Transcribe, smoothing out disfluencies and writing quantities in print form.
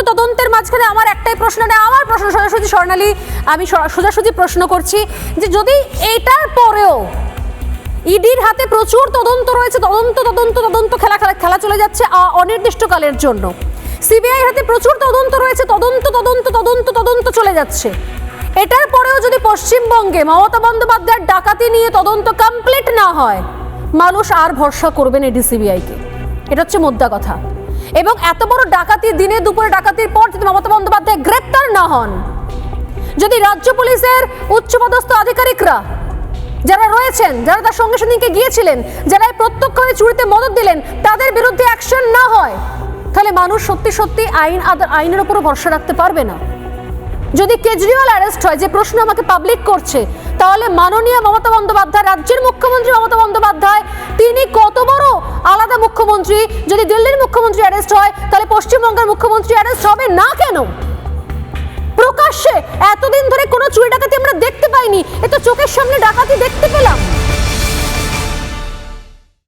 তদন্তের মাঝখানে আমার একটাই প্রশ্ন, আমার প্রশ্ন সোজাসুজি স্বর্ণালী, আমি সোজাসুজি প্রশ্ন করছি যে যদি এটার পরেও ইডির হাতে প্রচুর তদন্ত রয়েছে, তদন্ত খেলা চলে যাচ্ছে অনির্দিষ্টকালের জন্য, সিবিআই হাতে প্রচুর তদন্ত রয়েছে, তদন্ত চলে যাচ্ছে, এটার পরেও যদি পশ্চিমবঙ্গে মমতা বন্দ্যোপাধ্যায়ের ডাকাতি নিয়ে তদন্ত কমপ্লিট না হয়, মানুষ আর ভরসা করবেন এডি সিবিআইকে। এটা হচ্ছে মোদ্দা কথা। এবং এত বড় ডাকাতি, দিনে দুপুরে ডাকাতির পর যদি মমতা বন্দ্যোপাধ্যায় গ্রেপ্তার না হন, যদি রাজ্য পুলিশের উচ্চপদস্থ আধিকারিকরা যারা রয়েছেন, যারা তার সঙ্গে সঙ্গে গিয়েছিলেন, যারা প্রত্যক্ষভাবে চুরিতে মদত দিলেন, তাদের বিরুদ্ধে অ্যাকশন না হয়, তাহলে মানুষ সত্যি সত্যি আইনের উপর ভরসা রাখতে পারবে না। যদি কেজরিওয়াল অ্যারেস্ট হয়, যে প্রশ্ন আমাকে পাবলিক করছে, তাহলে মাননীয় মমতা বন্দ্যোপাধ্যায়, রাজ্যের মুখ্যমন্ত্রী মমতা বন্দ্যোপাধ্যায়, তিনি কত বড় আলাদা মুখ্যমন্ত্রী। যদি দিল্লির মুখ্যমন্ত্রী অ্যারেস্ট হয়, তাহলে পশ্চিমবঙ্গের মুখ্যমন্ত্রী অ্যারেস্ট হবে না কেন? প্রকাশ্যে এতদিন ধরে কোনো চুরি ডাকাতি আমরা দেখতে পাইনি, এ তো চোখের সামনে ডাকাতি দেখতে পেলাম।